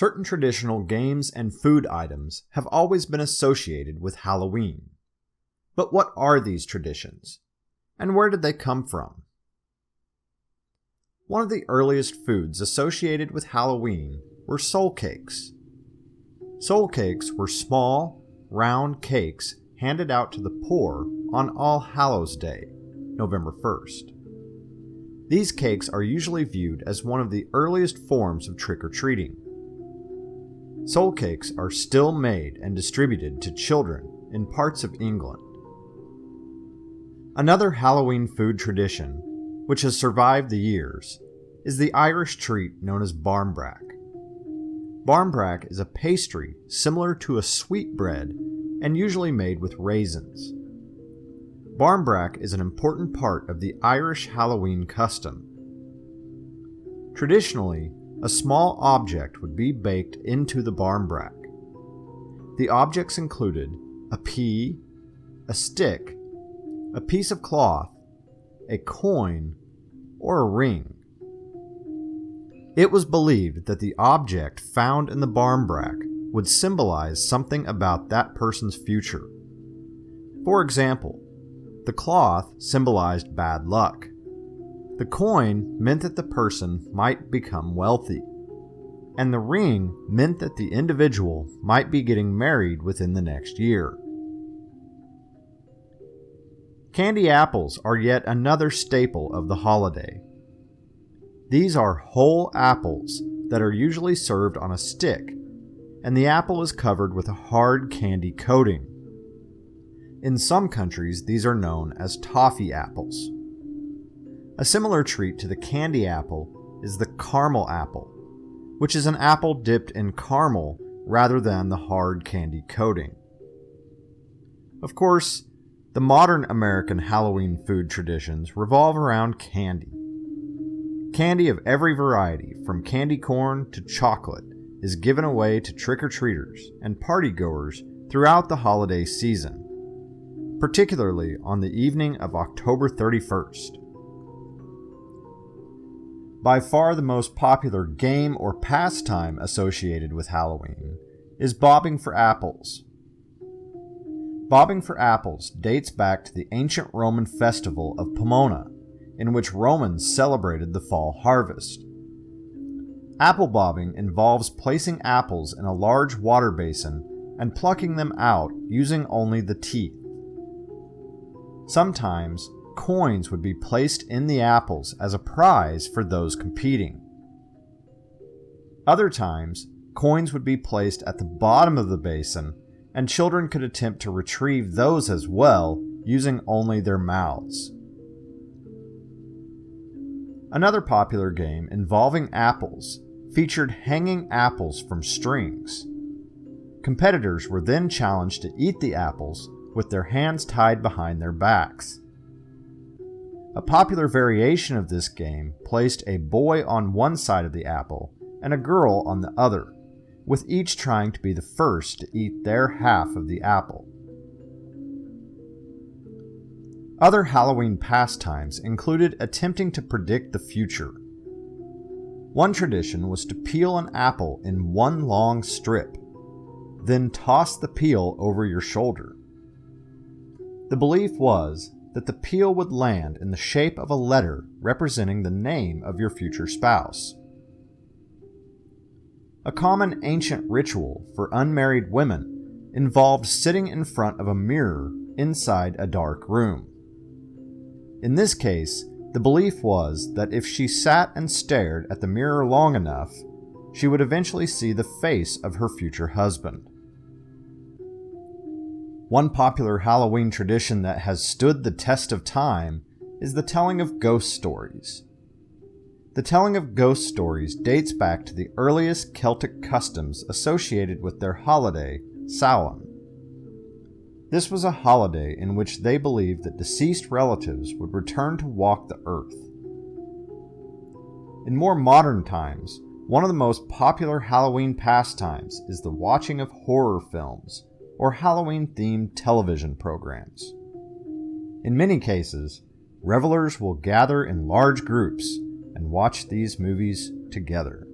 Certain traditional games and food items have always been associated with Halloween. But what are these traditions? And where did they come from? One of the earliest foods associated with Halloween were soul cakes. Soul cakes were small, round cakes handed out to the poor on All Hallows Day, November 1st. These cakes are usually viewed as one of the earliest forms of trick-or-treating. Soul cakes are still made and distributed to children in parts of England. Another Halloween food tradition, which has survived the years, is the Irish treat known as Barmbrack. Barmbrack is a pastry similar to a sweetbread and usually made with raisins. Barmbrack is an important part of the Irish Halloween custom. Traditionally, a small object would be baked into the barmbrack. The objects included a pea, a stick, a piece of cloth, a coin, or a ring. It was believed that the object found in the barmbrack would symbolize something about that person's future. For example, the cloth symbolized bad luck. The coin meant that the person might become wealthy, and the ring meant that the individual might be getting married within the next year. Candy apples are yet another staple of the holiday. These are whole apples that are usually served on a stick, and the apple is covered with a hard candy coating. In some countries, these are known as toffee apples. A similar treat to the candy apple is the caramel apple, which is an apple dipped in caramel rather than the hard candy coating. Of course, the modern American Halloween food traditions revolve around candy. Candy of every variety, from candy corn to chocolate, is given away to trick-or-treaters and partygoers throughout the holiday season, particularly on the evening of October 31st. By far the most popular game or pastime associated with Halloween is bobbing for apples. Bobbing for apples dates back to the ancient Roman festival of Pomona, in which Romans celebrated the fall harvest. Apple bobbing involves placing apples in a large water basin and plucking them out using only the teeth. Sometimes, coins would be placed in the apples as a prize for those competing. Other times, coins would be placed at the bottom of the basin, and children could attempt to retrieve those as well using only their mouths. Another popular game involving apples featured hanging apples from strings. Competitors were then challenged to eat the apples with their hands tied behind their backs. A popular variation of this game placed a boy on one side of the apple and a girl on the other, with each trying to be the first to eat their half of the apple. Other Halloween pastimes included attempting to predict the future. One tradition was to peel an apple in one long strip, then toss the peel over your shoulder. The belief was that the peel would land in the shape of a letter representing the name of your future spouse. A common ancient ritual for unmarried women involved sitting in front of a mirror inside a dark room. In this case, the belief was that if she sat and stared at the mirror long enough, she would eventually see the face of her future husband. One popular Halloween tradition that has stood the test of time is the telling of ghost stories. The telling of ghost stories dates back to the earliest Celtic customs associated with their holiday, Samhain. This was a holiday in which they believed that deceased relatives would return to walk the earth. In more modern times, one of the most popular Halloween pastimes is the watching of horror films or Halloween-themed television programs. In many cases, revelers will gather in large groups and watch these movies together.